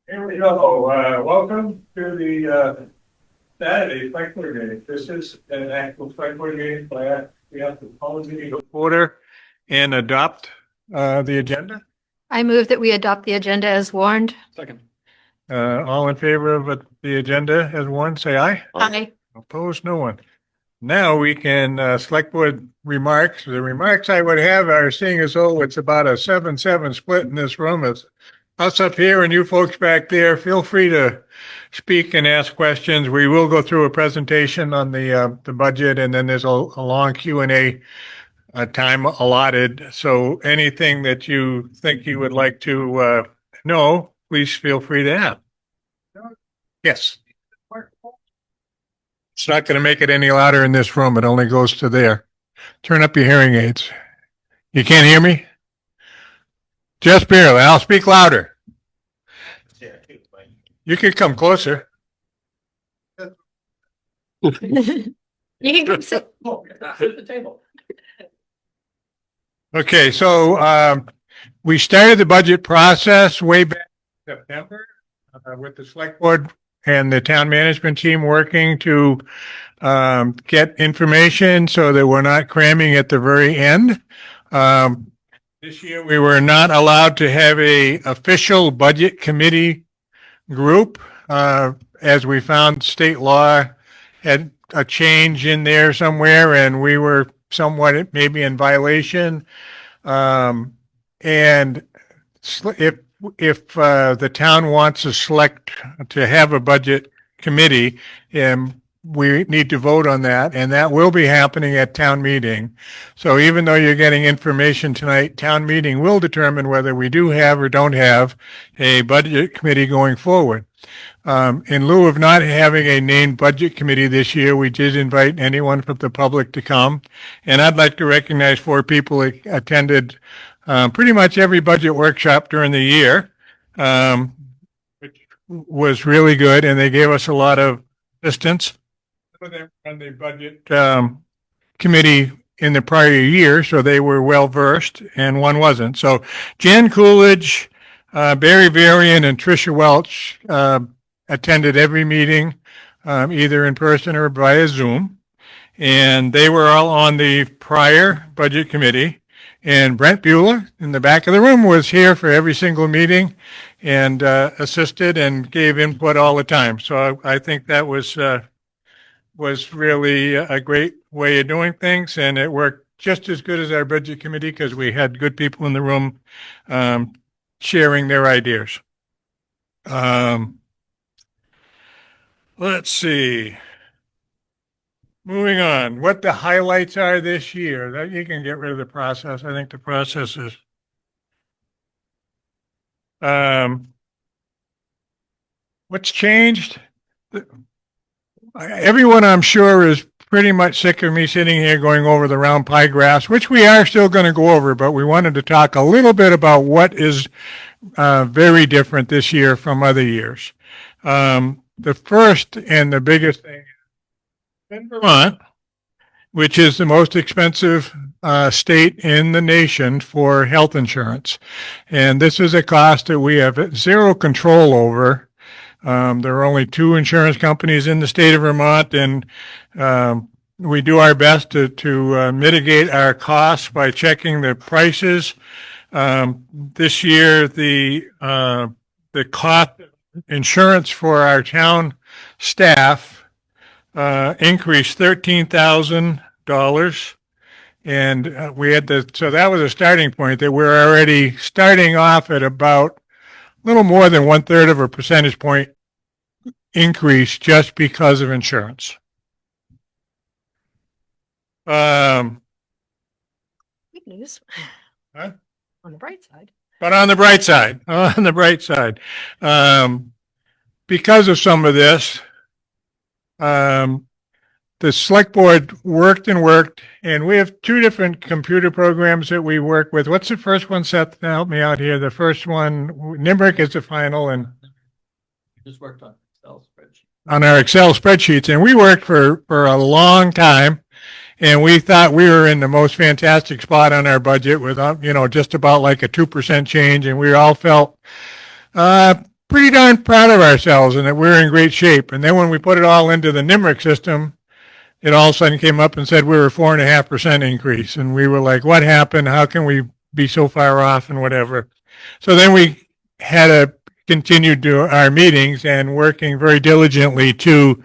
Here we go. Welcome to the Saturday Selectboard meeting. This is an actual Selectboard meeting, but we have to call the meeting to order and adopt the agenda. I move that we adopt the agenda as warned. Second. All in favor of the agenda as warned, say aye. Aye. Opposed, no one. Now we can select board remarks. The remarks I would have are seeing as though it's about a 7-7 split in this room. It's us up here and you folks back there. Feel free to speak and ask questions. We will go through a presentation on the budget, and then there's a long Q&A time allotted. So anything that you think you would like to know, please feel free to ask. Yes. It's not going to make it any louder in this room. It only goes to there. Turn up your hearing aids. You can't hear me? Just barely. I'll speak louder. You can come closer. You can come sit. The table. Okay, so we started the budget process way back in September with the select board and the town management team working to get information so that we're not cramming at the very end. This year, we were not allowed to have a official budget committee group, as we found state law had a change in there somewhere, and we were somewhat maybe in violation. And if the town wants to have a budget committee, we need to vote on that, and that will be happening at town meeting. So even though you're getting information tonight, town meeting will determine whether we do have or don't have a budget committee going forward. In lieu of not having a named budget committee this year, we did invite anyone from the public to come. And I'd like to recognize 4 people who attended pretty much every budget workshop during the year, which was really good, and they gave us a lot of assistance. On the budget committee in the prior year, so they were well versed, and one wasn't. So Jan Coolidge, Barry Varian, and Tricia Welch attended every meeting, either in person or via Zoom, and they were all on the prior budget committee. And Brent Bueller in the back of the room was here for every single meeting and assisted and gave input all the time. So I think that was really a great way of doing things, and it worked just as good as our budget committee because we had good people in the room sharing their ideas. Let's see. Moving on, what the highlights are this year. That you can get rid of the process. I think the process is what's changed. Everyone, I'm sure, is pretty much sick of me sitting here going over the round pie graphs, which we are still going to go over, but we wanted to talk a little bit about what is very different this year from other years. The first and the biggest thing in Vermont, which is the most expensive state in the nation for health insurance. And this is a cost that we have zero control over. There are only 2 insurance companies in the state of Vermont, and we do our best to mitigate our costs by checking the prices. This year, the cost of insurance for our town staff increased $13,000, and we had so that was a starting point that we're already starting off at about a little more than 1/3 of a percentage point increase just because of insurance. Good news. Huh? On the bright side. But on the bright side, because of some of this, the select board worked, and we have 2 different computer programs that we work with. What's the first one, Seth? Help me out here. The first one, Nimbrick is the final, and Just worked on Excel spreadsheet. on our Excel spreadsheets, and we worked for a long time, and we thought we were in the most fantastic spot on our budget with, just about like a 2% change, and we all felt pretty darn proud of ourselves and that we're in great shape. And then when we put it all into the NIMRIC system, it all of a sudden came up and said we were 4.5% increase. And we were like, what happened? How can we be so far off and whatever? So then we had to continue to our meetings and working very diligently to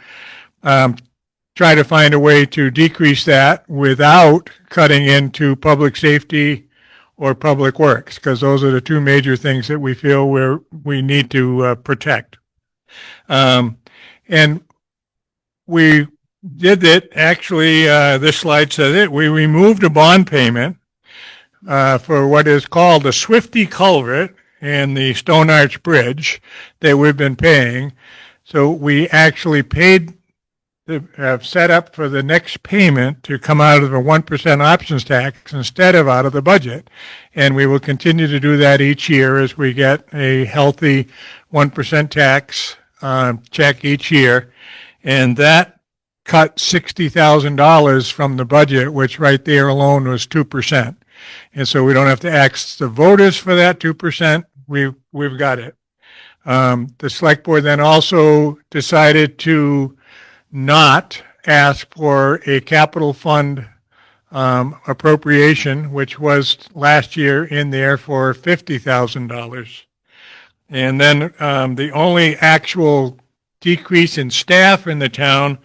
try to find a way to decrease that without cutting into public safety or public works, because those are the two major things that we feel we need to protect. And we did it, actually, this slide says it, we removed a bond payment for what is called the Swifty Culvert and the Stone Arch Bridge that we've been paying. So we actually paid have set up for the next payment to come out of a 1% options tax instead of out of the budget. And we will continue to do that each year as we get a healthy 1% tax check each year. And that cut $60,000 from the budget, which right there alone was 2%. And so we don't have to ask the voters for that 2%. We've got it. The select board then also decided to not ask for a capital fund appropriation, which was last year in there for $50,000. And then the only actual decrease in staff in the town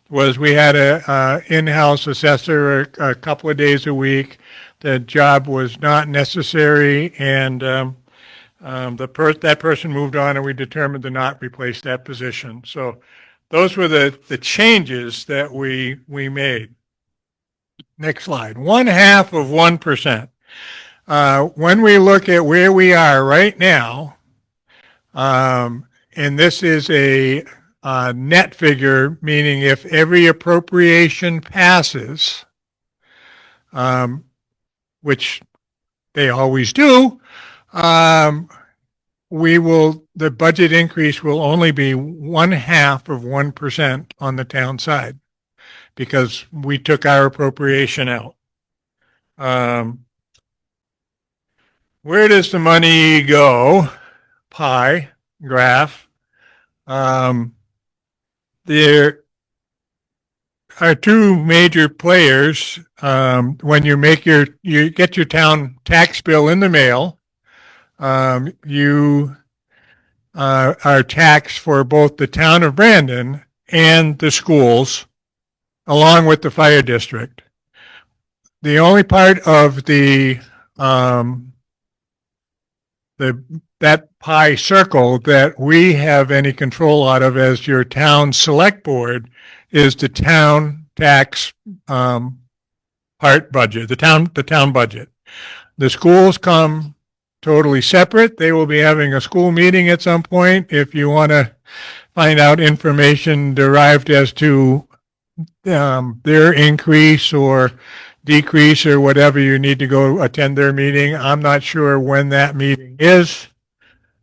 was we had a in-house assessor a couple of days a week. The job was not necessary, and that person moved on, and we determined to not replace that position. So those were the changes that we made. Next slide. 0.5%. When we look at where we are right now, and this is a net figure, meaning if every appropriation passes, which they always do, the budget increase will only be 0.5% on the town side because we took our appropriation out. Where does the money go? Pie graph. There are two major players. When you get your town tax bill in the mail, you are taxed for both the town of Brandon and the schools, along with the fire district. The only part of that pie circle that we have any control out of as your town select board is the town tax part budget, the town budget. The schools come totally separate. They will be having a school meeting at some point. If you want to find out information derived as to their increase or decrease or whatever, you need to go attend their meeting. I'm not sure when that meeting is.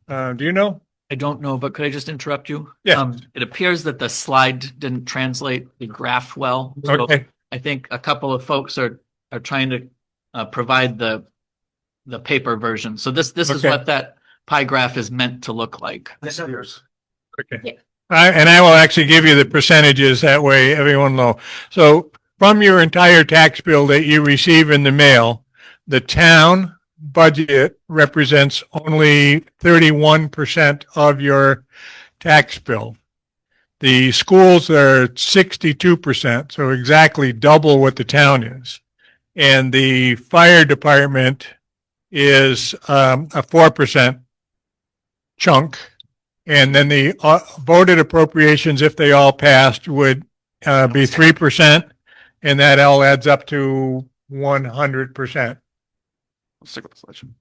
Do you know? I don't know, but could I just interrupt you? Yeah. It appears that the slide didn't translate the graph well. So Okay. I think a couple of folks are trying to provide the paper version. So this is Okay. what that pie graph is meant to look like. Okay. Yeah. And I will actually give you the percentages, that way everyone know. So from your entire tax bill that you receive in the mail, the town budget represents only 31% of your tax bill. The schools are 62%, so exactly double what the town is. And the fire department is a 4% chunk. And then the voted appropriations, if they all passed, would be 3%. And that all adds up to 100%. Let's stick with the selection.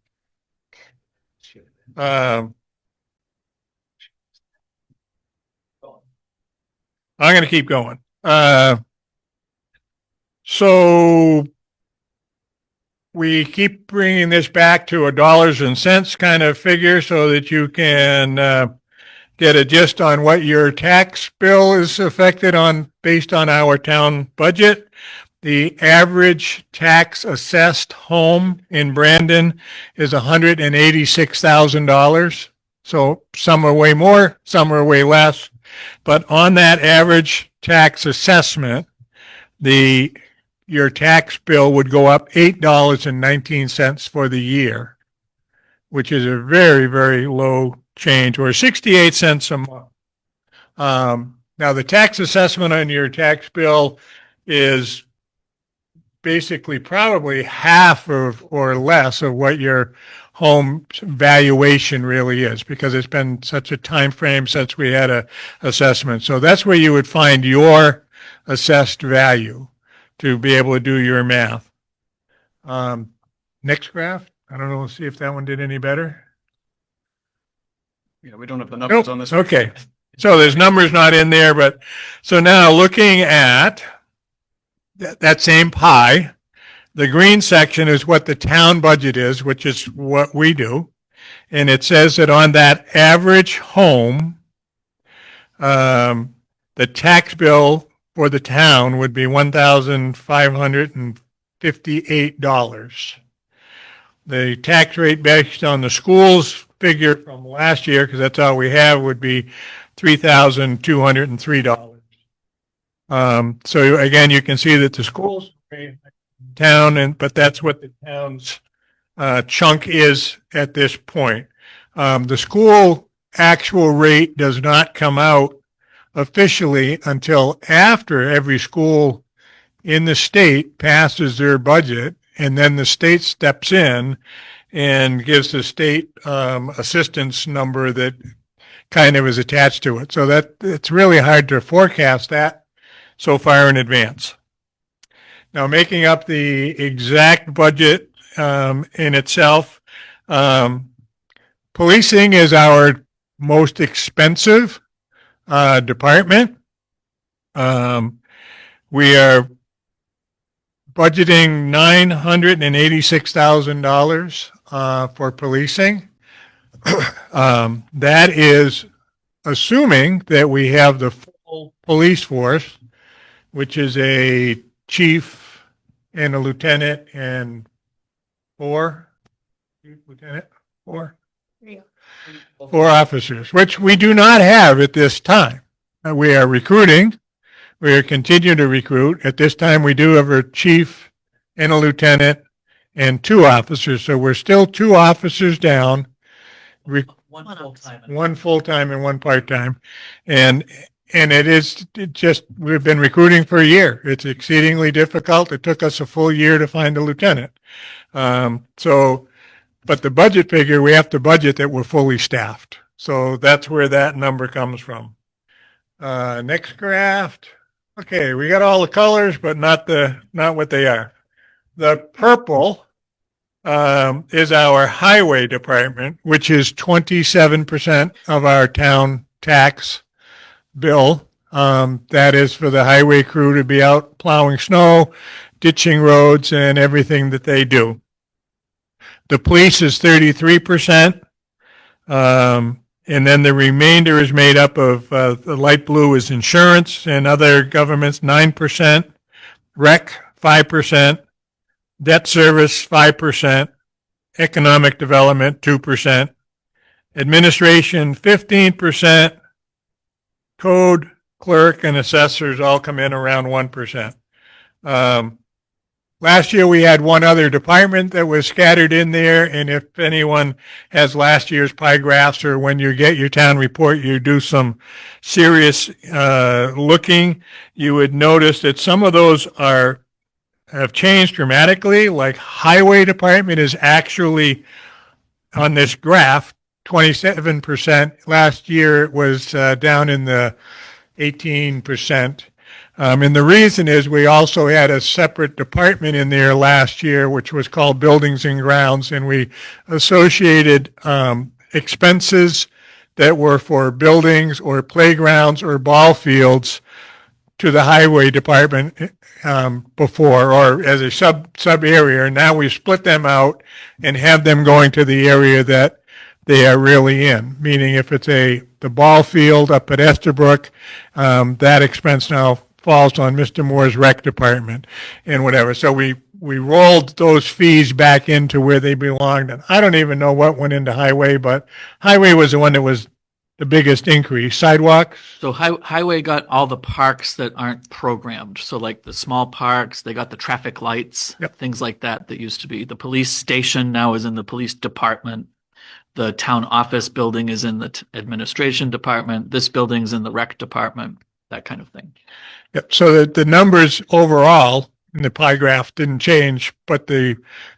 I'm going to keep going. So we keep bringing this back to a dollars and cents kind of figure so that you can get a gist on what your tax bill is affected on based on our town budget. The average tax assessed home in Brandon is $186,000. So some are way more, some are way less. But on that average tax assessment, your tax bill would go up $8.19 for the year, which is a very, very low change, or 68 cents a month. Now the tax assessment on your tax bill is basically probably half or less of what your home valuation really is, because it's been such a time frame since we had a assessment. So that's where you would find your assessed value to be able to do your math. Next graph. I don't know. Let's see if that one did any better. Yeah, we don't have the numbers on this. Okay. So there's numbers not in there, but so now looking at that same pie, the green section is what the town budget is, which is what we do. And it says that on that average home, the tax bill for the town would be $1,558. The tax rate based on the school's figure from last year, because that's all we have, would be $3,203. So again, you can see that the schools pay town, but that's what the town's chunk is at this point. The school actual rate does not come out officially until after every school in the state passes their budget, and then the state steps in and gives the state assistance number that kind of is attached to it. So that it's really hard to forecast that so far in advance. Now, making up the exact budget in itself, policing is our most expensive department. We are budgeting $986,000 for policing. That is assuming that we have the full police force, which is a chief and a lieutenant and four officers, which we do not have at this time. We are recruiting. We are continuing to recruit. At this time, we do have a chief and a lieutenant and 2 officers. So we're still 2 officers down. One full-time. One full-time and 1 part-time. And we've been recruiting for a year. It's exceedingly difficult. It took us a full year to find a lieutenant. But the budget figure, we have to budget that we're fully staffed. So that's where that number comes from. Next graph. Okay, we got all the colors, but not what they are. The purple is our highway department, which is 27% of our town tax bill. That is for the highway crew to be out plowing snow, ditching roads, and everything that they do. The police is 33%. And then the remainder is made up of the light blue is insurance and other governments, 9%, rec, 5%, debt service, 5%, economic development, 2%, administration, 15%, code, clerk, and assessors all come in around 1%. Last year, we had one other department that was scattered in there, and if anyone has last year's pie graphs, or when you get your town report, you do some serious looking, you would notice that some of those have changed dramatically. Like highway department is actually on this graph 27%. Last year it was down in the 18%. And the reason is we also had a separate department in there last year, which was called Buildings and Grounds, and we associated expenses that were for buildings or playgrounds or ball fields to the highway department before, or as a sub area. And now we split them out and have them going to the area that they are really in. Meaning, if it's the ball field up at Estabrook, that expense now falls on Mr. Moore's rec department and whatever. So we we rolled those fees back into where they belonged. And I don't even know what went into highway, but highway was the one that was the biggest increase. Sidewalks, So highway got all the parks that aren't programmed. So like the small parks, they got the traffic lights, Yep. things like that that used to be. The police station now is in the police department. The town office building is in the administration department. This building's in the rec department, that kind of thing. yep. So that the numbers overall in the pie graph didn't change, but the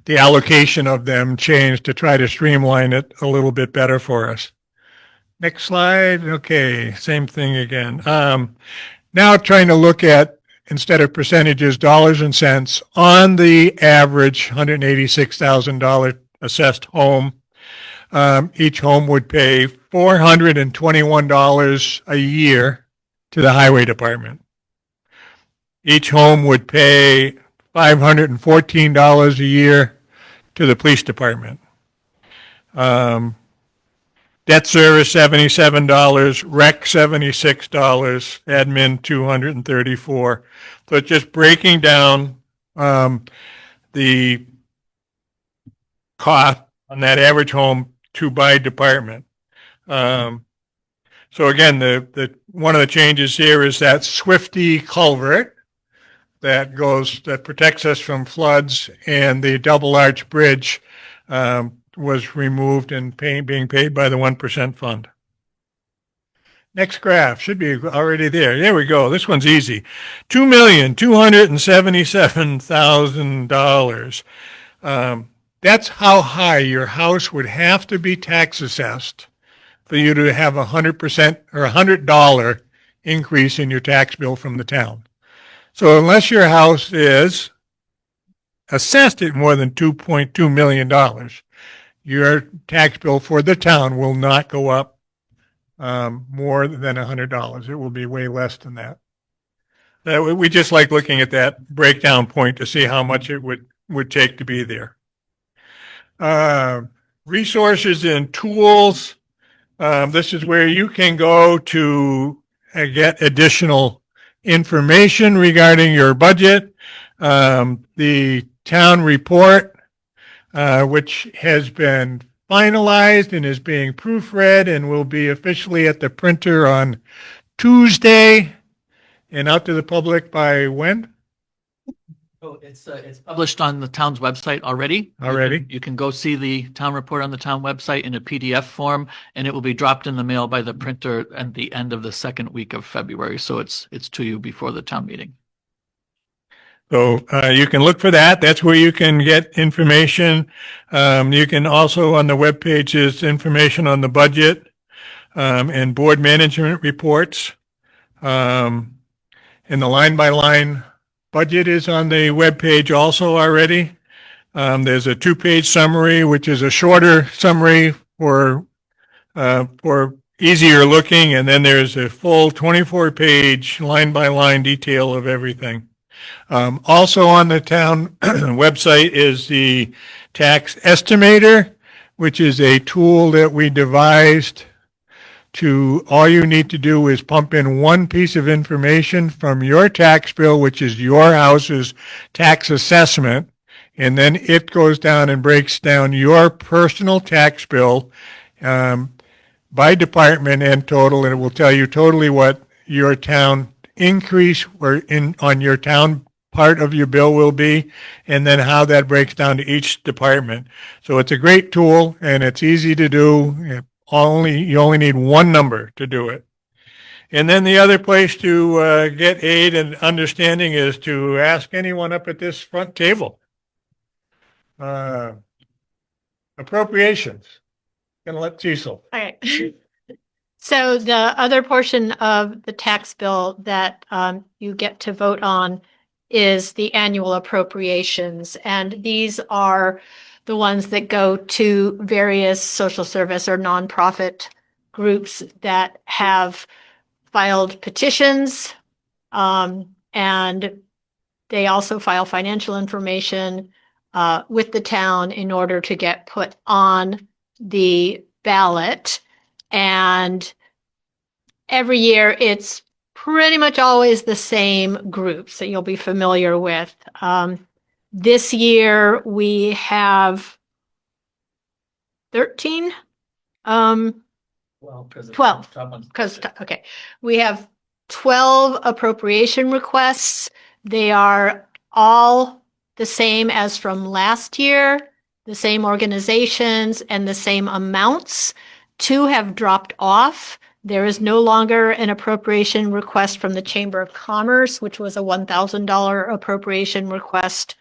allocation of them changed to try to streamline it a little bit better for us. Next slide. Okay, same thing again. Now trying to look at, instead of percentages, dollars and cents on the average $186,000 assessed home. Each home would pay $421 a year to the highway department. Each home would pay $514 a year to the police department. Debt service, $77, rec, $76, admin, $234. So it's just breaking down the cost on that average home to by department. So again, the one of the changes here is that Swifty culvert that protects us from floods, and the double arch bridge was removed and being paid by the 1% fund. Next graph should be already there. There we go. This one's easy. $2,277,000. That's how high your house would have to be tax assessed for you to have 100% or $100 increase in your tax bill from the town. So unless your house is assessed at more than $2.2 million, your tax bill for the town will not go up more than $100. It will be way less than that. We just like looking at that breakdown point to see how much it would take to be there. Resources and tools. This is where you can go to get additional information regarding your budget. The town report, which has been finalized and is being proofread and will be officially at the printer on Tuesday and out to the public by when? Oh, it's published on the town's website already. Already? You can go see the town report on the town website in a PDF form, and it will be dropped in the mail by the printer at the end of the second week of February. So it's to you before the town meeting. So you can look for that. That's where you can get information. You can also, on the webpage, is information on the budget and board management reports. And the line-by-line budget is on the webpage also already. There's a 2-page summary, which is a shorter summary for easier looking, and then there's a full 24-page line-by-line detail of everything. Also on the town website is the tax estimator, which is a tool that we devised to, all you need to do is pump in one piece of information from your tax bill, which is your house's tax assessment, and then it goes down and breaks down your personal tax bill by department and total, and it will tell you totally what your town increase on your town part of your bill will be, and then how that breaks down to each department. So it's a great tool, and it's easy to do. You only need one number to do it. And then the other place to get aid and understanding is to ask anyone up at this front table. Appropriations. Gonna let Cecil. Okay. So the other portion of the tax bill that you get to vote on is the annual appropriations. And these are the ones that go to various social service or nonprofit groups that have filed petitions. And they also file financial information with the town in order to get put on the ballot. And every year it's pretty much always the same groups that you'll be familiar with. This year we have 13. 12. Okay, we have 12 appropriation requests. They are all the same as from last year, the same organizations and the same amounts. 2 have dropped off. There is no longer an appropriation request from the Chamber of Commerce, which was a $1,000 appropriation request.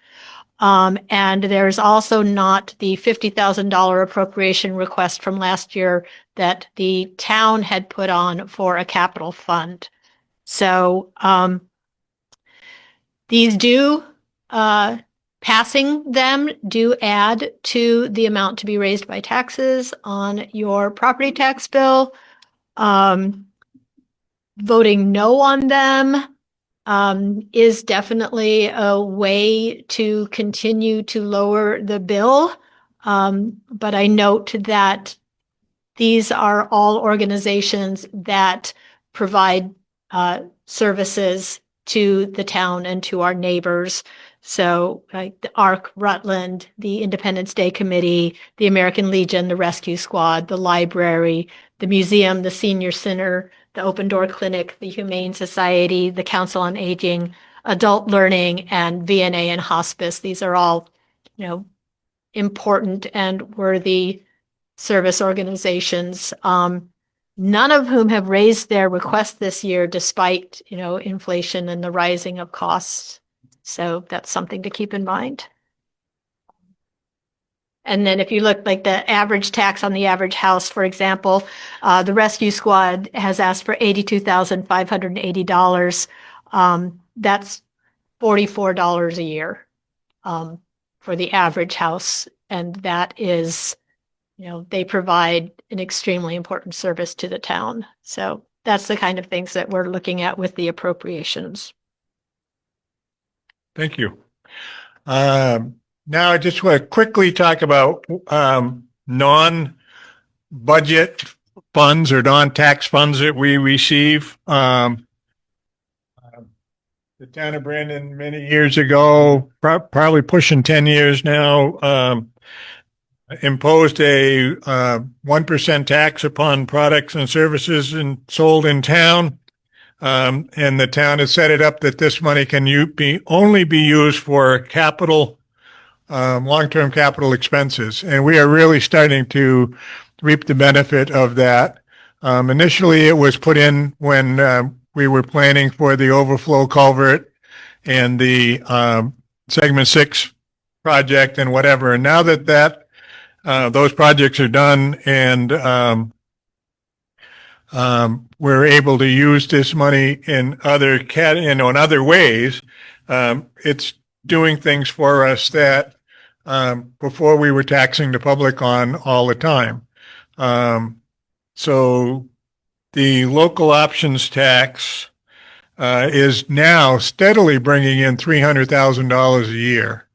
And there's also not the $50,000 appropriation request from last year that the town had put on for a capital fund. So these passing them do add to the amount to be raised by taxes on your property tax bill. Voting no on them is definitely a way to continue to lower the bill. But I note that these are all organizations that provide services to the town and to our neighbors. So like the ARC Rutland, the Independence Day Committee, the American Legion, the Rescue Squad, the library, the museum, the senior center, the Open Door Clinic, the Humane Society, the Council on Aging, Adult Learning, and VNA and Hospice. These are all, important and worthy service organizations. None of whom have raised their request this year, despite, inflation and the rising of costs. So that's something to keep in mind. And then if you look like the average tax on the average house, for example, the Rescue Squad has asked for $82,580. That's $44 a year for the average house. And that is, they provide an extremely important service to the town. So that's the kind of things that we're looking at with the appropriations. Thank you. Now I just want to quickly talk about non-budget funds or non-tax funds that we receive. The town of Brandon many years ago, probably pushing 10 years now, imposed a 1% tax upon products and services sold in town. And the town has set it up that this money can only be used for capital, long-term capital expenses. And we are really starting to reap the benefit of that. Initially, it was put in when we were planning for the overflow culvert and the segment 6 project and whatever. And now that those projects are done and we're able to use this money in other ways. It's doing things for us that before we were taxing the public on all the time. So the local options tax is now steadily bringing in $300,000 a year.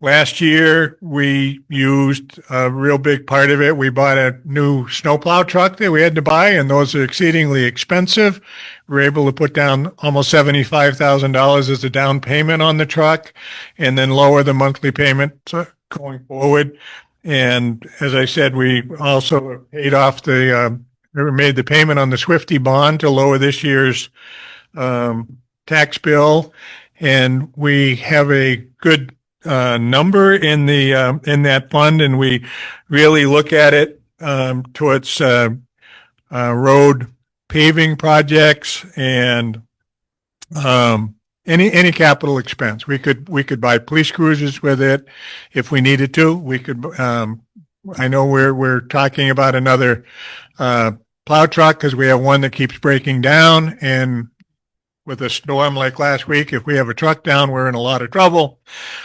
Last year, we used a real big part of it. We bought a new snowplow truck that we had to buy, and those are exceedingly expensive. We were able to put down almost $75,000 as a down payment on the truck and then lower the monthly payment going forward. And as I said, we also paid off made the payment on the Swifty bond to lower this year's tax bill. And we have a good number in that fund, and we really look at it towards road paving projects and any capital expense. We could buy police cruisers with it if we needed to. We could. I know we're talking about another plow truck because we have one that keeps breaking down, and with a storm like last week, if we have a truck down, we're in a lot of trouble.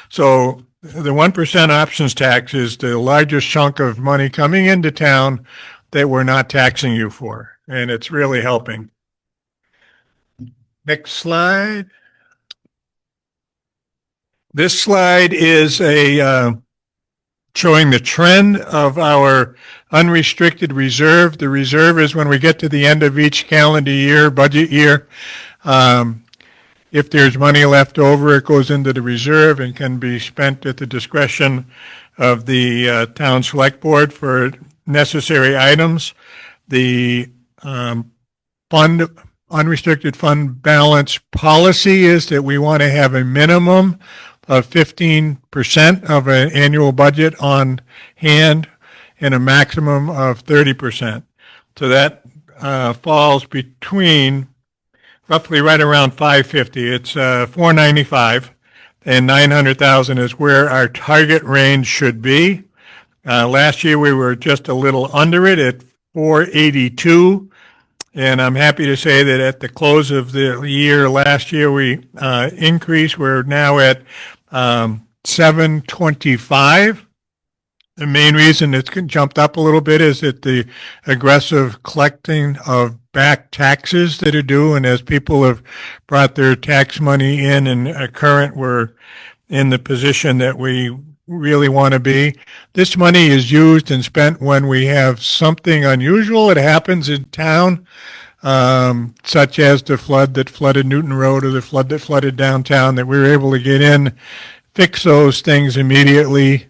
So the 1% options tax is the largest chunk of money coming into town that we're not taxing you for. And it's really helping. Next slide. This slide is showing the trend of our unrestricted reserve. The reserve is when we get to the end of each calendar year, budget year. If there's money left over, it goes into the reserve and can be spent at the discretion of the town select board for necessary items. The fund, unrestricted fund balance policy is that we want to have a minimum of 15% of an annual budget on hand and a maximum of 30%. So that falls between roughly right around 550. It's 495, and 900,000 is where our target range should be. Last year we were just a little under it at 482. And I'm happy to say that at the close of the year last year, we increased. We're now at 725. The main reason it's jumped up a little bit is that the aggressive collecting of back taxes that are due, and as people have brought their tax money in and current, we're in the position that we really want to be. This money is used and spent when we have something unusual that happens in town, such as the flood that flooded Newton Road or the flood that flooded downtown, that we were able to get in, fix those things immediately,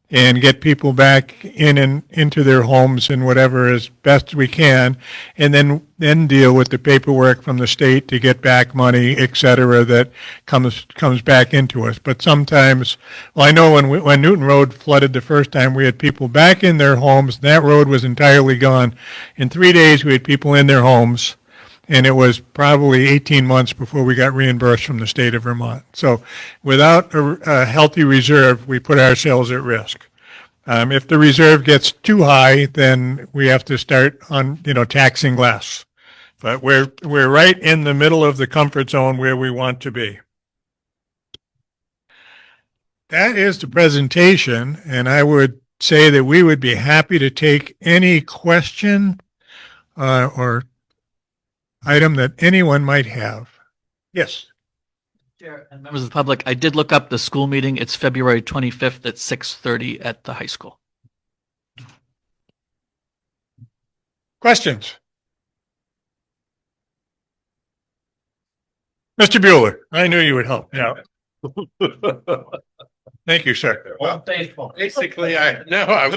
and get people back in and into their homes and whatever as best we can, and then deal with the paperwork from the state to get back money, et cetera, that comes back into us. But sometimes, well, I know when Newton Road flooded the first time, we had people back in their homes. And that road was entirely gone. In 3 days, we had people in their homes, and it was probably 18 months before we got reimbursed from the state of Vermont. So without a healthy reserve, we put ourselves at risk. If the reserve gets too high, then we have to start on, taxing less. But we're right in the middle of the comfort zone where we want to be. That is the presentation, and I would say that we would be happy to take any question or item that anyone might have. Yes. Chair and members of the public, I did look up the school meeting. It's February 25th at 6:30 at the high school. Questions? Mr. Bueller, I knew you would help. Yeah. Thank you, sir. Well, basically, I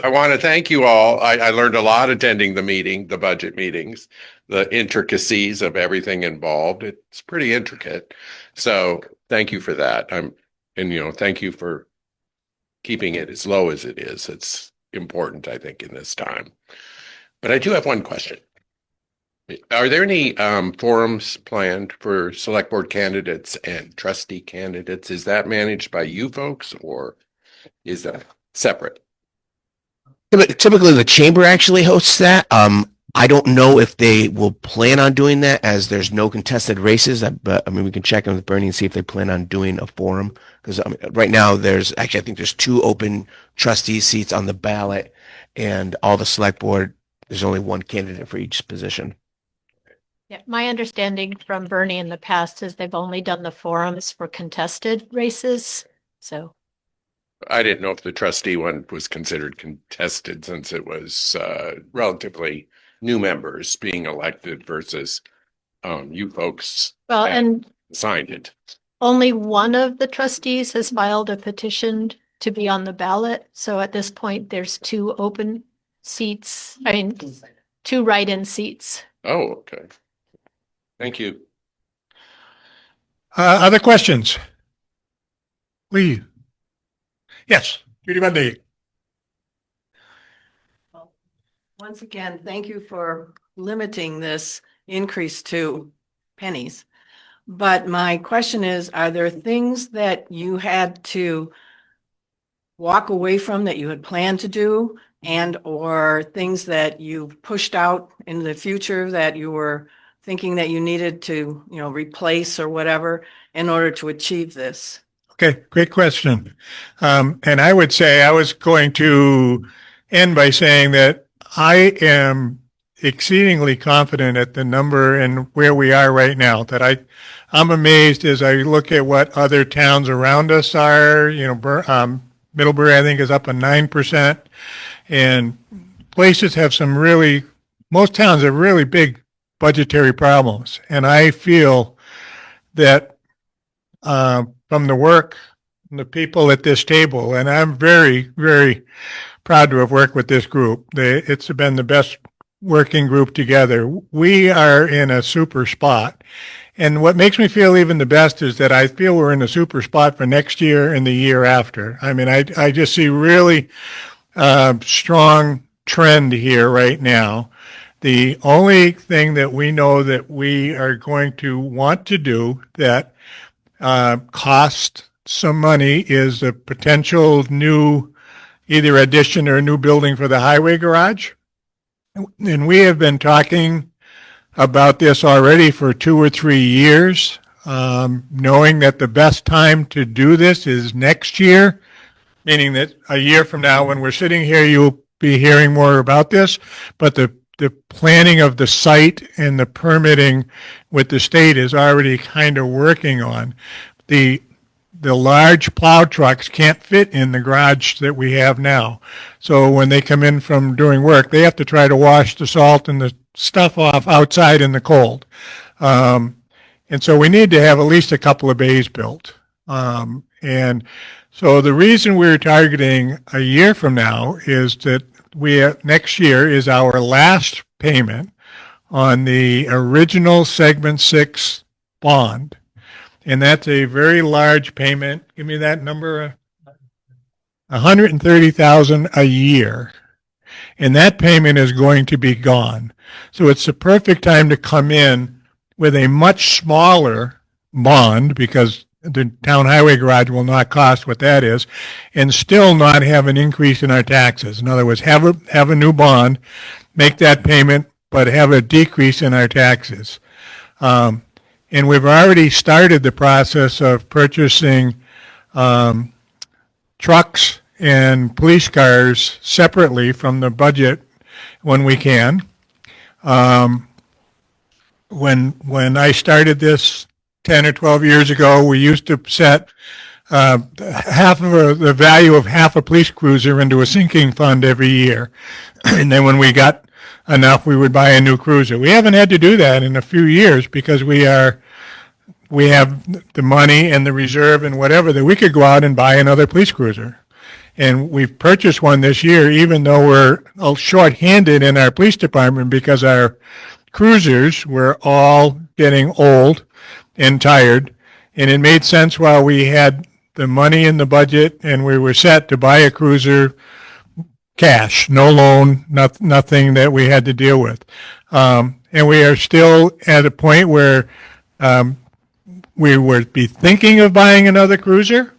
want to thank you all. I learned a lot attending the budget meetings, the intricacies of everything involved. It's pretty intricate. So thank you for that. Thank you for keeping it as low as it is. It's important, I think, in this time. But I do have one question. Are there any forums planned for select board candidates and trustee candidates? Is that managed by you folks, or is that separate? Typically, the chamber actually hosts that. I don't know if they will plan on doing that, as there's no contested races. But we can check in with Bernie and see if they plan on doing a forum. Because right now, I think there's 2 open trustee seats on the ballot, and all the select board, there's only 1 candidate for each position. Yeah, my understanding from Bernie in the past is they've only done the forums for contested races. So I didn't know if the trustee one was considered contested, since it was relatively new members being elected versus you folks and signed it. only one of the trustees has filed a petition to be on the ballot. So at this point, there's 2 open seats. 2 write-in seats. Oh, okay. Thank you. Other questions? Please. Yes, Judy Bundy. Once again, thank you for limiting this increase to pennies. But my question is, are there things that you had to walk away from that you had planned to do, and or things that you pushed out in the future that you were thinking that you needed to, replace or whatever in order to achieve this? Okay, great question. And I would say I was going to end by saying that I am exceedingly confident at the number and where we are right now, that I'm amazed as I look at what other towns around us are. Middlebury, I think, is up 9%, and places have most towns have really big budgetary problems. And I feel that from the work and the people at this table. And I'm very, very proud to have worked with this group. It's been the best working group together. We are in a super spot. And what makes me feel even the best is that I feel we're in a super spot for next year and the year after. I mean, I just see really strong trend here right now. The only thing that we know that we are going to want to do that costs some money is a potential new either addition or a new building for the highway garage. And we have been talking about this already for 2 or 3 years, knowing that the best time to do this is next year, meaning that a year from now when we're sitting here, you'll be hearing more about this. But the planning of the site and the permitting with the state is already kind of working on. The large plow trucks can't fit in the garage that we have now. So when they come in from doing work, they have to try to wash the salt and the stuff off outside in the cold. And so we need to have at least a couple of bays built. And so the reason we're targeting a year from now is that next year is our last payment on the original Segment 6 bond. And that's a very large payment. Give me that number. $130,000 a year. And that payment is going to be gone. So it's the perfect time to come in with a much smaller bond because the town highway garage will not cost what that is and still not have an increase in our taxes. In other words, have a new bond, make that payment, but have a decrease in our taxes. And we've already started the process of purchasing trucks and police cars separately from the budget when we can. When I started this 10 or 12 years ago, we used to set half of the value of half a police cruiser into a sinking fund every year. And then when we got enough, we would buy a new cruiser. We haven't had to do that in a few years because we have the money and the reserve and whatever that we could go out and buy another police cruiser. And we've purchased one this year, even though we're short-handed in our police department because our cruisers were all getting old and tired. And it made sense while we had the money in the budget and we were set to buy a cruiser cash, no loan, nothing that we had to deal with. And we are still at a point where we would be thinking of buying another cruiser.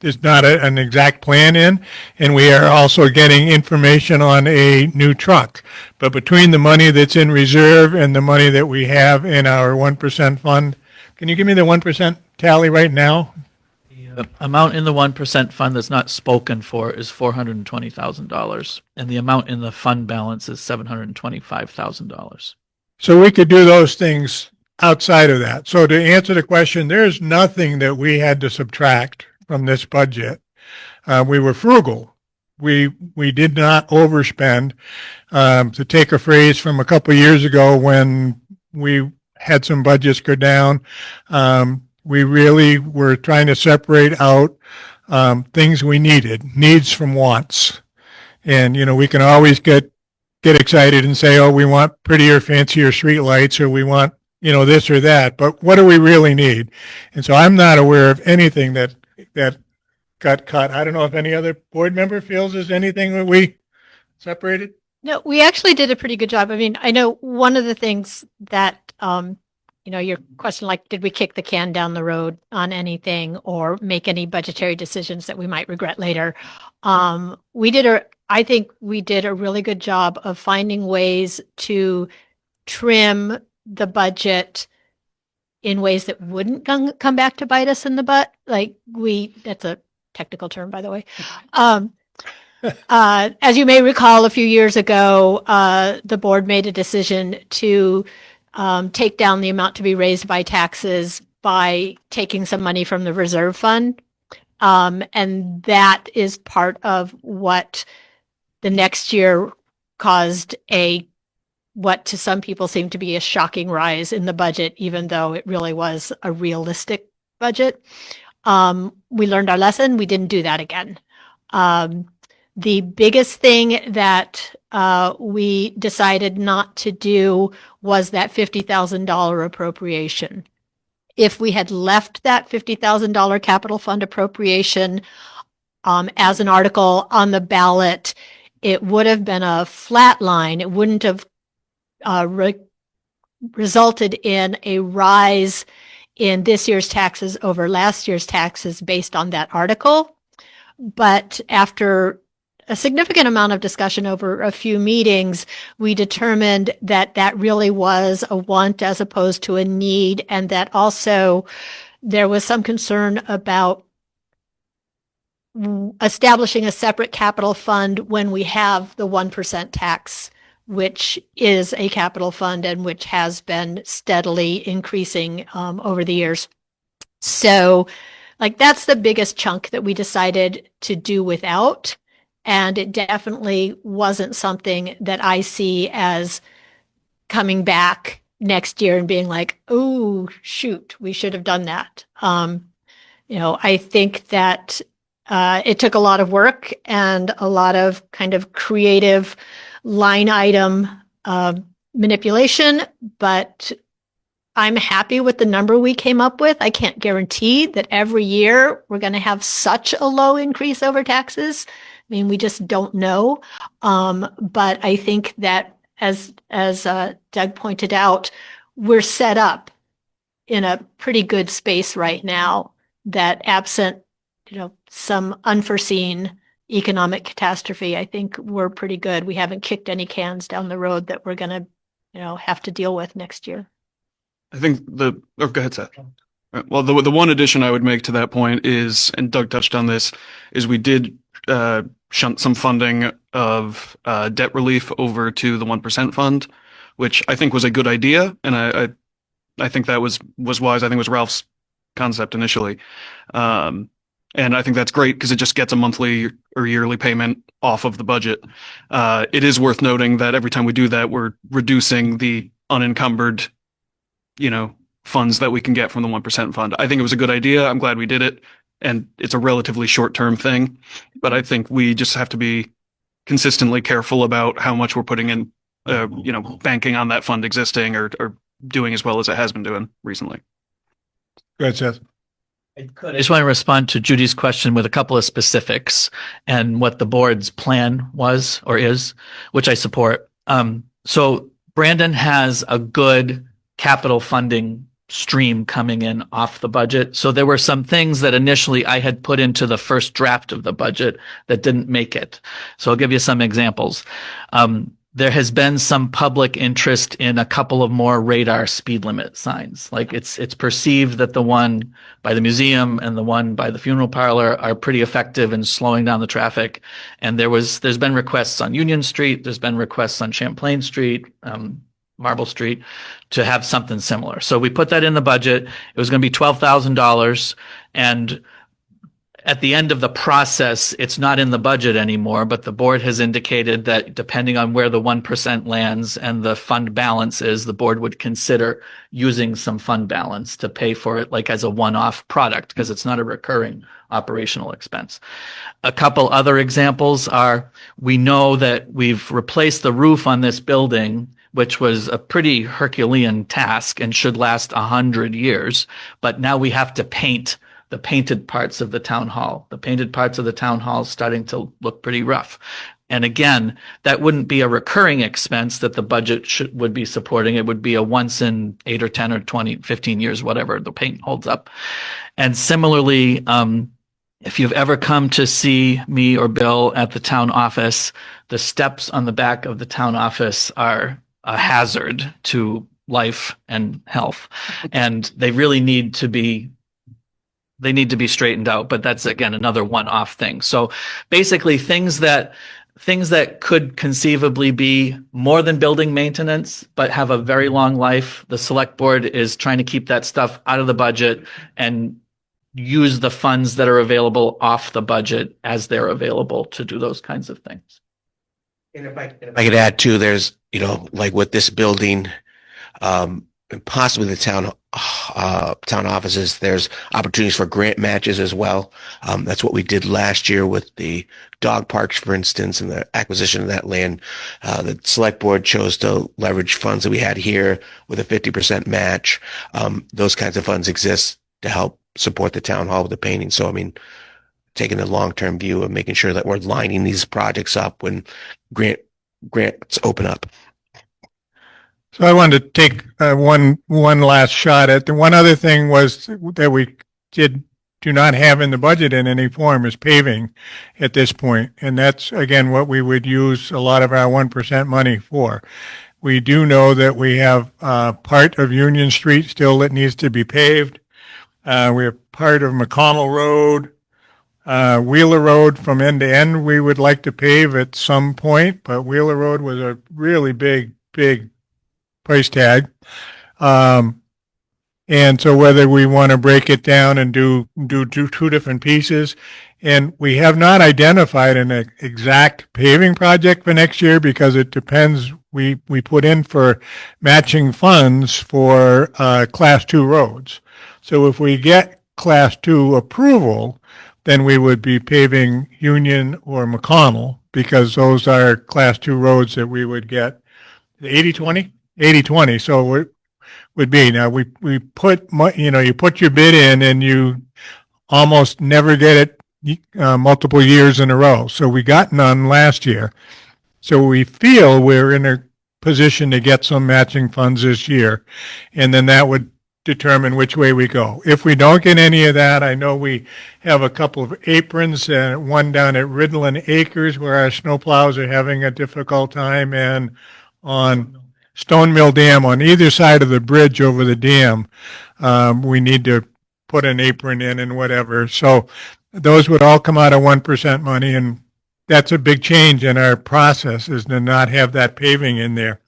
There's not an exact plan in, and we are also getting information on a new truck. But between the money that's in reserve and the money that we have in our 1% fund, can you give me the 1% tally right now? The amount in the 1% fund that's not spoken for is $420,000, and the amount in the fund balance is $725,000. So we could do those things outside of that. So to answer the question, there's nothing that we had to subtract from this budget. We were frugal. We did not overspend. To take a phrase from a couple of years ago when we had some budgets go down, we really were trying to separate out things we needs from wants. And, we can always get excited and say, oh, we want prettier, fancier streetlights, or we want, this or that. But what do we really need? And so I'm not aware of anything that got cut. I don't know if any other board member feels there's anything that we separated. No, we actually did a pretty good job. I mean, I know one of the things that, your question, like, did we kick the can down the road on anything or make any budgetary decisions that we might regret later? I think we did a really good job of finding ways to trim the budget in ways that wouldn't come back to bite us in the butt. That's a technical term, by the way. As you may recall, a few years ago, the board made a decision to take down the amount to be raised by taxes by taking some money from the reserve fund. And that is part of what the next year caused what to some people seemed to be a shocking rise in the budget, even though it really was a realistic budget. We learned our lesson. We didn't do that again. The biggest thing that we decided not to do was that $50,000 appropriation. If we had left that $50,000 capital fund appropriation as an article on the ballot, it would have been a flat line. It wouldn't have resulted in a rise in this year's taxes over last year's taxes based on that article. But after a significant amount of discussion over a few meetings, we determined that that really was a want as opposed to a need, and that also there was some concern about establishing a separate capital fund when we have the 1% tax, which is a capital fund and which has been steadily increasing over the years. So like that's the biggest chunk that we decided to do without. And it definitely wasn't something that I see as coming back next year and being like, oh, shoot, we should have done that. I think that it took a lot of work and a lot of kind of creative line item manipulation, but I'm happy with the number we came up with. I can't guarantee that every year we're going to have such a low increase over taxes. I mean, we just don't know. But I think that as Doug pointed out, we're set up in a pretty good space right now that absent, some unforeseen economic catastrophe, I think we're pretty good. We haven't kicked any cans down the road that we're going to, have to deal with next year. I think go ahead, Seth. Well, the one addition I would make to that point is, and Doug touched on this, is we did shunt some funding of debt relief over to the 1% fund, which I think was a good idea, and I think that was wise. I think it was Ralph's concept initially, and I think that's great because it just gets a monthly or yearly payment off of the budget. It is worth noting that every time we do that, we're reducing the unencumbered, funds that we can get from the 1% fund. I think it was a good idea. I'm glad we did it. And it's a relatively short-term thing, but I think we just have to be consistently careful about how much we're putting in, banking on that fund existing or doing as well as it has been doing recently. Go ahead, Seth. I just want to respond to Judy's question with a couple of specifics and what the board's plan was or is, which I support. So Brandon has a good capital funding stream coming in off the budget. So there were some things that initially I had put into the first draft of the budget that didn't make it. So I'll give you some examples. There has been some public interest in a couple of more radar speed limit signs. Like it's perceived that the one by the museum and the one by the funeral parlor are pretty effective in slowing down the traffic. And there's been requests on Union Street. There's been requests on Champlain Street, Marble Street, to have something similar. So we put that in the budget. It was going to be $12,000. And at the end of the process, it's not in the budget anymore, but the board has indicated that depending on where the 1% lands and the fund balance is, the board would consider using some fund balance to pay for it, like as a one-off product, because it's not a recurring operational expense. A couple other examples are, we know that we've replaced the roof on this building, which was a pretty Herculean task and should last 100 years. But now we have to paint the painted parts of the town hall. The painted parts of the town hall is starting to look pretty rough. And again, that wouldn't be a recurring expense that the budget would be supporting. It would be a once in 8 or 10 or 20, 15 years, whatever the paint holds up. And similarly, if you've ever come to see me or Bill at the town office, the steps on the back of the town office are a hazard to life and health. And they really need to be straightened out, but that's again another one-off thing. So basically things that could conceivably be more than building maintenance, but have a very long life. The select board is trying to keep that stuff out of the budget and use the funds that are available off the budget as they're available to do those kinds of things. And if I could add too, there's, like with this building, and possibly the town town offices. There's opportunities for grant matches as well. That's what we did last year with the dog parks, for instance, and the acquisition of that land. The select board chose to leverage funds that we had here with a 50% match. Those kinds of funds exist to help support the town hall with the painting. So, I mean, taking a long-term view of making sure that we're lining these projects up when grants open up. So I wanted to take one last shot at the one other thing was that we do not have in the budget in any form is paving at this point. And that's, again, what we would use a lot of our 1% money for. We do know that we have part of Union Street still that needs to be paved. We have part of McConnell Road, Wheeler Road from end to end we would like to pave at some point, but Wheeler Road was a really big price tag. And so whether we want to break it down and do two different pieces, and we have not identified an exact paving project for next year because it depends. We put in for matching funds for class 2 roads. So if we get class 2 approval, then we would be paving Union or McConnell because those are class 2 roads that we would get 80-20. 80-20. So it would be now we put, you put your bid in and you almost never get it multiple years in a row. So we got none last year. So we feel we're in a position to get some matching funds this year. And then that would determine which way we go. If we don't get any of that, I know we have a couple of aprons, one down at Ridland Acres where our snowplows are having a difficult time, and on Stone Mill Dam on either side of the bridge over the dam, we need to put an apron in and whatever. So those would all come out of 1% money, and that's a big change in our process is to not have that paving in there.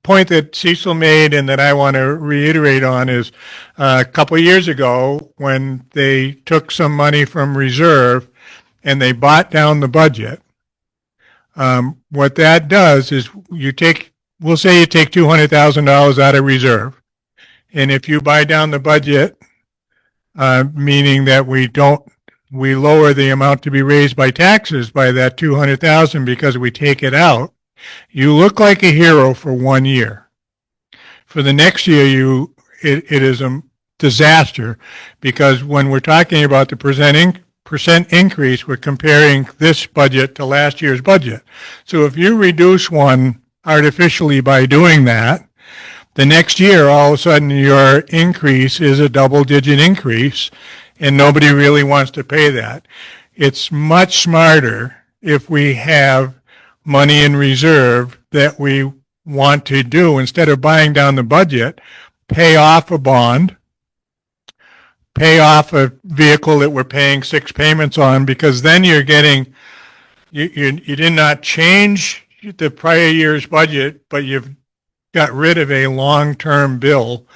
Point that Cecil made and that I want to reiterate on is a couple of years ago when they took some money from reserve and they bought down the budget. What that does is we'll say you take $200,000 out of reserve. And if you buy down the budget, meaning that we lower the amount to be raised by taxes by that 200,000 because we take it out, you look like a hero for 1 year. For the next year, it is a disaster because when we're talking about the percent increase, we're comparing this budget to last year's budget. So if you reduce one artificially by doing that, the next year, all of a sudden, your increase is a double-digit increase, and nobody really wants to pay that. It's much smarter if we have money in reserve that we want to do, instead of buying down the budget, pay off a bond, pay off a vehicle that we're paying 6 payments on, because then you're getting, you did not change the prior year's budget, but you've got rid of a long-term bill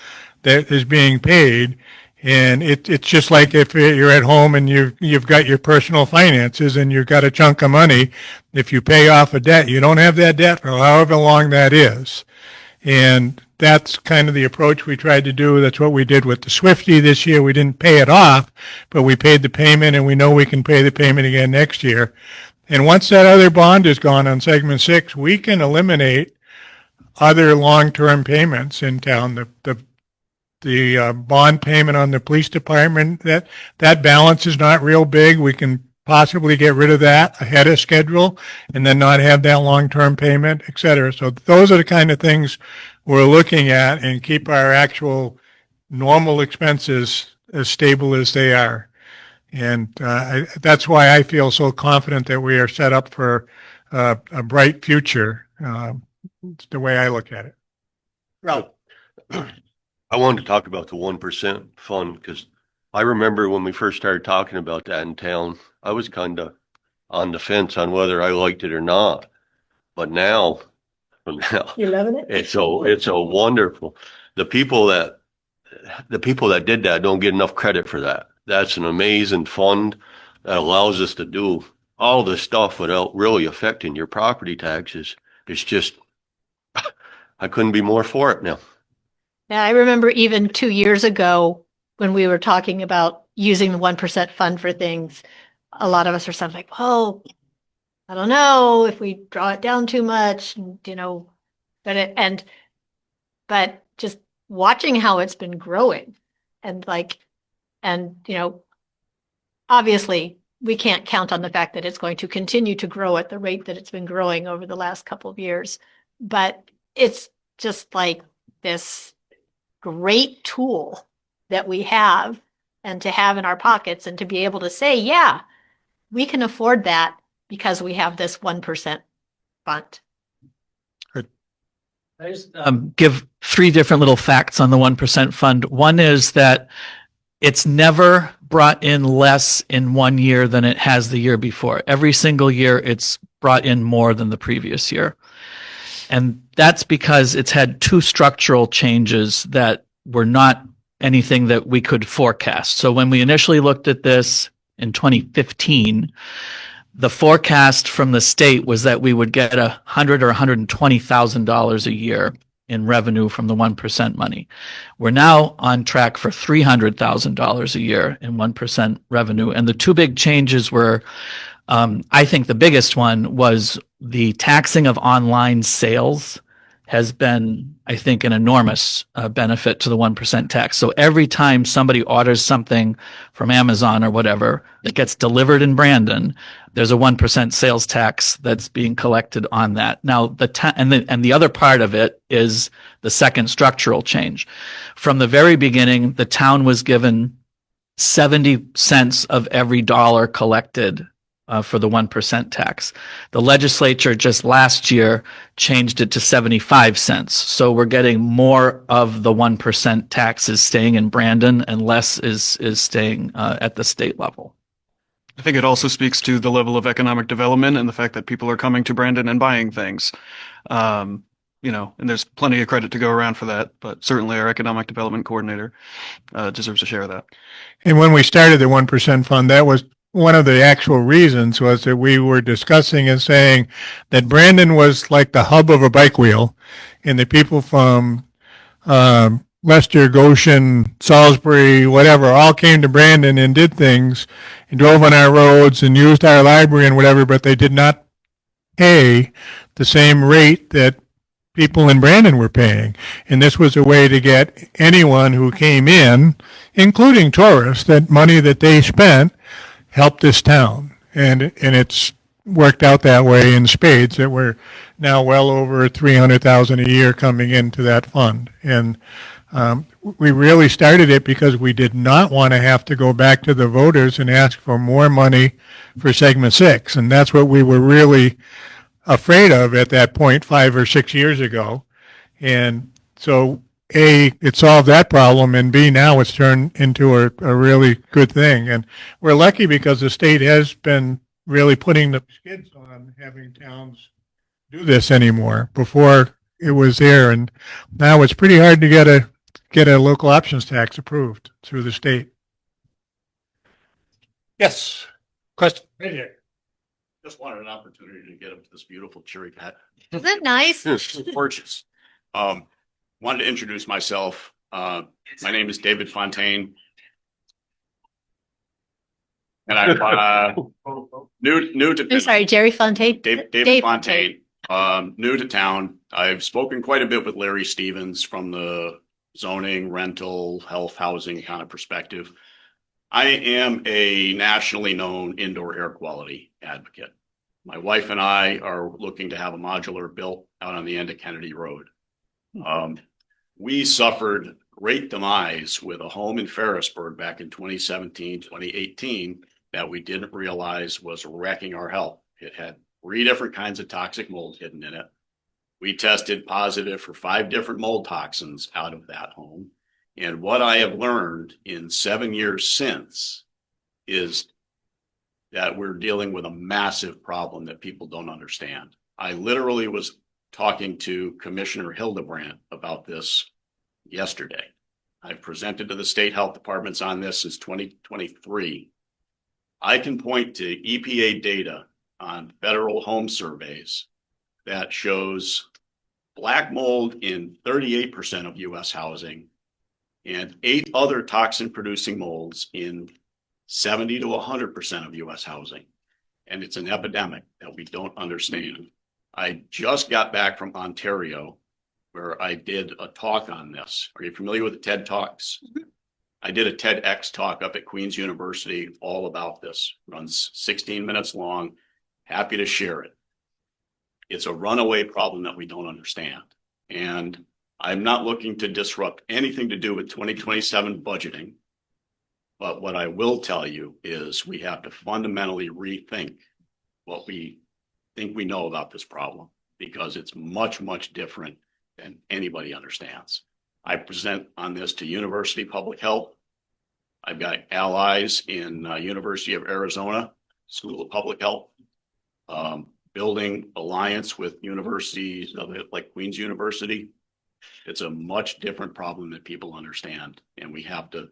that is being paid. And it's just like if you're at home and you've got your personal finances and you've got a chunk of money, if you pay off a debt, you don't have that debt for however long that is. And that's kind of the approach we tried to do. That's what we did with the Swifty this year. We didn't pay it off, but we paid the payment, and we know we can pay the payment again next year. And once that other bond is gone on segment 6, we can eliminate other long-term payments in town. The bond payment on the police department, that balance is not real big. We can possibly get rid of that ahead of schedule and then not have that long-term payment, et cetera. So those are the kind of things we're looking at, and keep our actual normal expenses as stable as they are. And that's why I feel so confident that we are set up for a bright future. It's the way I look at it. Ralph. I wanted to talk about the 1% fund because I remember when we first started talking about that in town, I was kind of on the fence on whether I liked it or not. But now, You're loving it? it's a wonderful. The people that did that don't get enough credit for that. That's an amazing fund that allows us to do all this stuff without really affecting your property taxes. It's just, I couldn't be more for it now. Yeah, I remember even 2 years ago when we were talking about using the 1% fund for things, a lot of us are something like, oh, I don't know if we draw it down too much, but just watching how it's been growing and obviously we can't count on the fact that it's going to continue to grow at the rate that it's been growing over the last couple of years, but it's just like this great tool that we have and to have in our pockets and to be able to say, yeah, we can afford that because we have this 1% fund. I just give three different little facts on the 1% fund. One is that it's never brought in less in 1 year than it has the year before. Every single year, it's brought in more than the previous year. And that's because it's had two structural changes that were not anything that we could forecast. So when we initially looked at this in 2015, the forecast from the state was that we would get $100,000 or $120,000 a year in revenue from the 1% money. We're now on track for $300,000 a year in 1% revenue. And the two big changes were, I think the biggest one was the taxing of online sales has been, I think, an enormous benefit to the 1% tax. So every time somebody orders something from Amazon or whatever that gets delivered in Brandon, there's a 1% sales tax that's being collected on that. Now, the other part of it is the second structural change. From the very beginning, the town was given 70 cents of every dollar collected for the 1% tax. The legislature just last year changed it to 75 cents. So we're getting more of the 1% taxes staying in Brandon and less is staying at the state level. I think it also speaks to the level of economic development and the fact that people are coming to Brandon and buying things. And there's plenty of credit to go around for that, but certainly our economic development coordinator deserves a share of that. And when we started the 1% fund, that was one of the actual reasons was that we were discussing and saying that Brandon was like the hub of a bike wheel, and the people from Leicester, Goshen, Salisbury, whatever, all came to Brandon and did things and drove on our roads and used our library and whatever, but they did not pay the same rate that people in Brandon were paying. And this was a way to get anyone who came in, including tourists, that money that they spent helped this town. And it's worked out that way in spades, that we're now well over 300,000 a year coming into that fund. And we really started it because we did not want to have to go back to the voters and ask for more money for segment 6. And that's what we were really afraid of at that point 5 or 6 years ago. And so A, it solved that problem, and B, now it's turned into a really good thing. And we're lucky because the state has been really putting the skids on having towns do this anymore. Before it was there, and now it's pretty hard to get a local options tax approved through the state. Yes. Question. Just wanted an opportunity to get up to this beautiful cherry pet. Isn't that nice? Gorgeous. Wanted to introduce myself. My name is David Fontaine. And I'm new to I'm sorry, Jerry Fontaine. David Fontaine. New to town. I've spoken quite a bit with Larry Stevens from the zoning, rental, health, housing kind of perspective. I am a nationally known indoor air quality advocate. My wife and I are looking to have a modular built out on the end of Kennedy Road. We suffered great demise with a home in Ferrisburg back in 2017, 2018 that we didn't realize was wrecking our health. It had 3 different kinds of toxic mold hidden in it. We tested positive for 5 different mold toxins out of that home. And what I have learned in 7 years since is that we're dealing with a massive problem that people don't understand. I literally was talking to Commissioner Hildebrandt about this yesterday. I've presented to the state health departments on this since 2023. I can point to EPA data on federal home surveys that shows black mold in 38% of US housing and 8 other toxin producing molds in 70 to 100% of US housing. And it's an epidemic that we don't understand. I just got back from Ontario where I did a talk on this. Are you familiar with the TED Talks? I did a TEDx talk up at Queen's University all about this. Runs 16 minutes long. Happy to share it. It's a runaway problem that we don't understand. And I'm not looking to disrupt anything to do with 2027 budgeting. But what I will tell you is we have to fundamentally rethink what we think we know about this problem, because it's much, much different than anybody understands. I present on this to University Public Health. I've got allies in University of Arizona School of Public Health, building alliance with universities like Queen's University. It's a much different problem that people understand, and we have to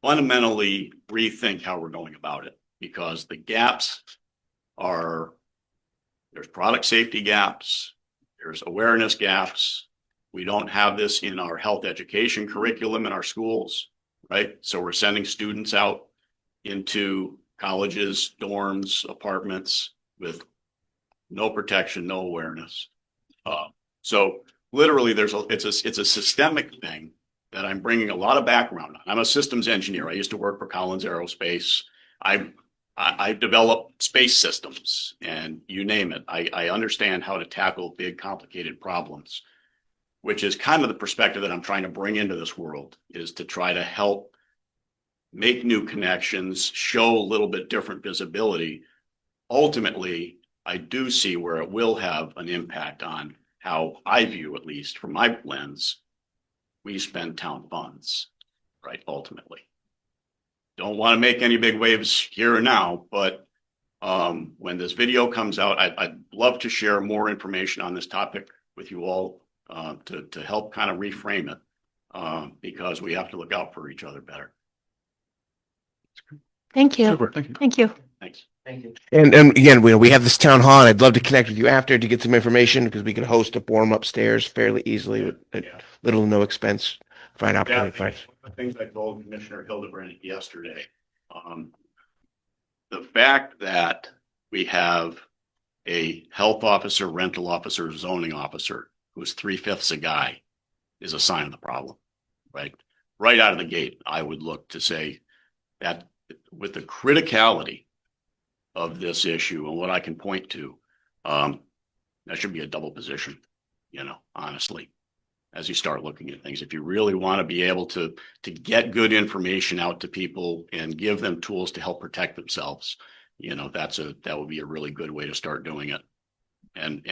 fundamentally rethink how we're going about it, because the gaps are, there's product safety gaps, there's awareness gaps. We don't have this in our health education curriculum in our schools, right? So we're sending students out into colleges, dorms, apartments with no protection, no awareness. So literally it's a systemic thing that I'm bringing a lot of background on. I'm a systems engineer. I used to work for Collins Aerospace. I developed space systems, and you name it. I understand how to tackle big, complicated problems, which is kind of the perspective that I'm trying to bring into this world, is to try to help make new connections, show a little bit different visibility. Ultimately, I do see where it will have an impact on how I view, at least from my lens, we spend town funds, right? Ultimately. Don't want to make any big waves here and now, but when this video comes out, I'd love to share more information on this topic with you all to help kind of reframe it, because we have to look out for each other better. Thank you. Super. Thank you. Thank you. Thanks. Thank you. And again, we have this town hall, and I'd love to connect with you after to get some information, because we can host a forum upstairs fairly easily with little to no expense. Find opportunity. One of the things I told Commissioner Hildebrand yesterday, the fact that we have a health officer, rental officer, zoning officer who's 3/5 a guy is a sign of the problem, right? Right out of the gate, I would look to say that with the criticality of this issue and what I can point to, that should be a double position, honestly, as you start looking at things. If you really want to be able to get good information out to people and give them tools to help protect themselves, that would be a really good way to start doing it. And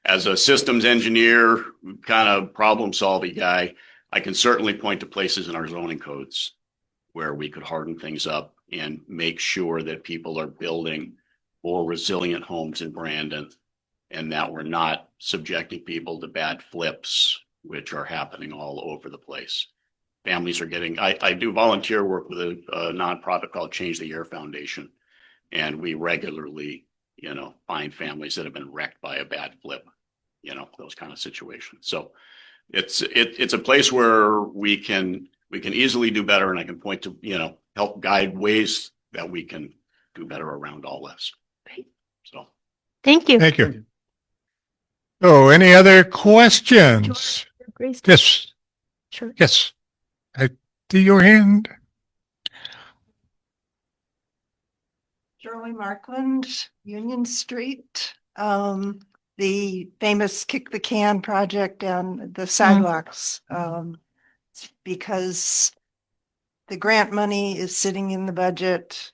as a systems engineer, kind of problem solving guy, I can certainly point to places in our zoning codes where we could harden things up and make sure that people are building more resilient homes in Brandon, and that we're not subjecting people to bad flips, which are happening all over the place. Families are getting, I do volunteer work with a nonprofit called Change the Air Foundation. And we regularly, find families that have been wrecked by a bad flip, those kind of situations. So it's a place where we can easily do better. And I can point to, help guide ways that we can do better around all this. So. Thank you. Thank you. So any other questions? Grace? Yes. Sure. Yes. I see your hand. Shirley Markland, Union Street, the famous kick the can project down the sidewalks, because the grant money is sitting in the budget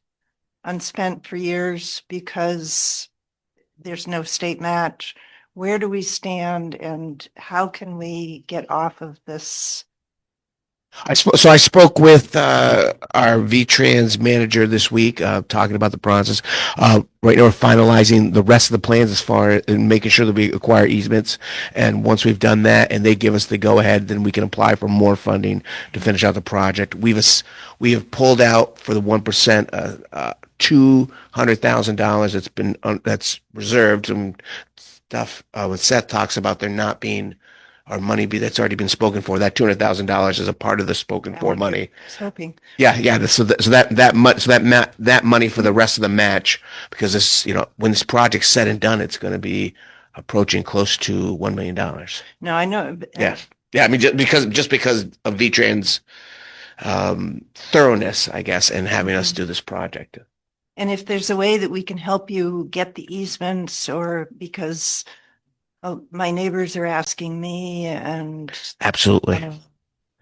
unspent for years because there's no state match. Where do we stand, and how can we get off of this? I spoke with our VTrans manager this week, talking about the process. Right now, we're finalizing the rest of the plans as far as making sure that we acquire easements. And once we've done that, and they give us the go ahead, then we can apply for more funding to finish out the project. We have pulled out for the 1%, $200,000 that's reserved, and stuff, when Seth talks about there not being or money that's already been spoken for, that $200,000 is a part of the spoken for money. I was hoping. Yeah. So that money for the rest of the match, because this, when this project's said and done, it's going to be approaching close to $1 million. No, I know. Yeah. Yeah. I mean, just because of V-Trans, thoroughness, I guess, and having us do this project. And if there's a way that we can help you get the easements, or because my neighbors are asking me, and Absolutely.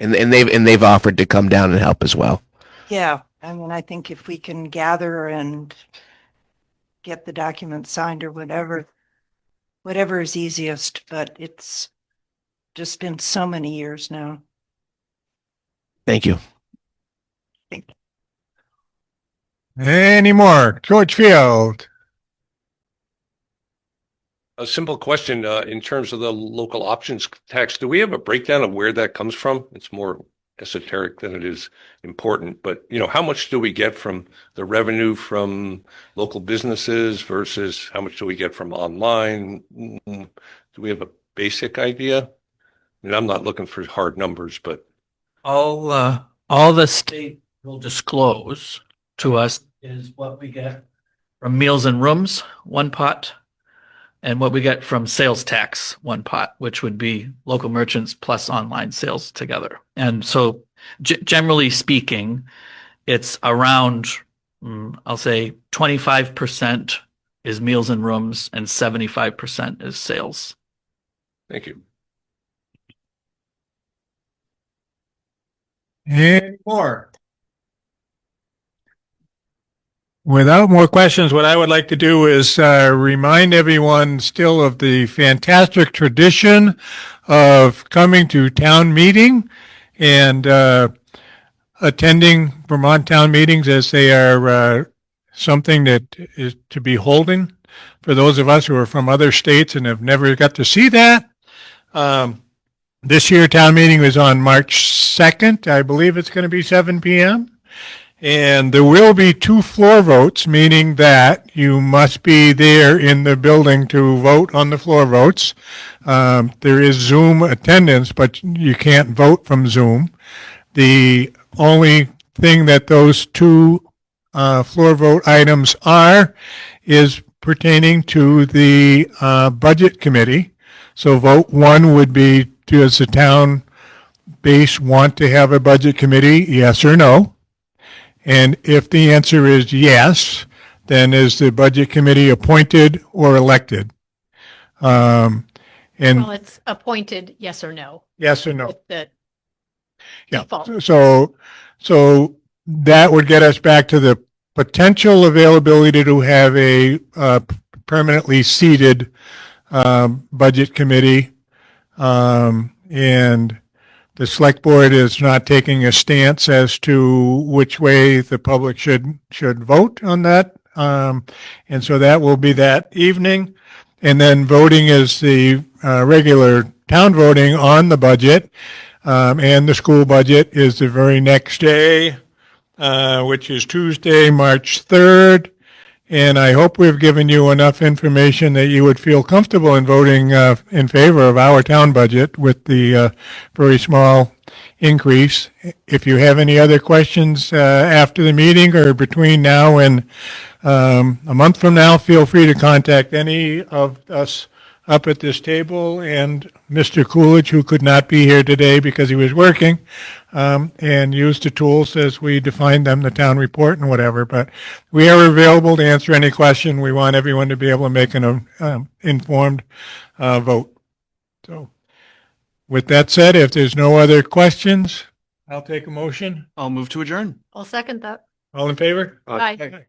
And they've offered to come down and help as well. yeah, I mean, I think if we can gather and get the document signed or whatever is easiest, but it's just been so many years now. Thank you. Any more? George Field. A simple question, in terms of the local options tax, do we have a breakdown of where that comes from? It's more esoteric than it is important, but how much do we get from the revenue from local businesses versus how much do we get from online? Do we have a basic idea? I mean, I'm not looking for hard numbers, but All the state will disclose to us is what we get from meals and rooms, one pot, and what we get from sales tax, one pot, which would be local merchants plus online sales together. And so generally speaking, it's around, I'll say 25% is meals and rooms and 75% is sales. thank you. Any more? Without more questions, what I would like to do is remind everyone still of the fantastic tradition of coming to town meeting and attending Vermont town meetings, as they are something that is to be holding for those of us who are from other states and have never got to see that. This year, town meeting was on March 2nd. I believe it's going to be 7 p.m. And there will be 2 floor votes, meaning that you must be there in the building to vote on the floor votes. There is Zoom attendance, but you can't vote from Zoom. The only thing that those 2 floor vote items is pertaining to the budget committee. So vote 1 would be, does the town base want to have a budget committee, yes or no? And if the answer is yes, then is the budget committee appointed or elected? And Well, it's appointed, yes or no. yes or no? With the Yeah. default. So that would get us back to the potential availability to have a permanently seated budget committee. And the select board is not taking a stance as to which way the public should vote on that. And so that will be that evening. And then voting is the regular town voting on the budget. And the school budget is the very next day, which is Tuesday, March 3rd. And I hope we've given you enough information that you would feel comfortable in voting in favor of our town budget with the very small increase. If you have any other questions after the meeting or between now and a month from now, feel free to contact any of us up at this table and Mr. Coolidge, who could not be here today because he was working, and use the tools as we define them, the town report and whatever. But we are available to answer any question. We want everyone to be able to make an informed vote. So with that said, if there's no other questions, I'll take a motion. I'll move to adjourn. I'll second that. All in favor? Bye. Aye.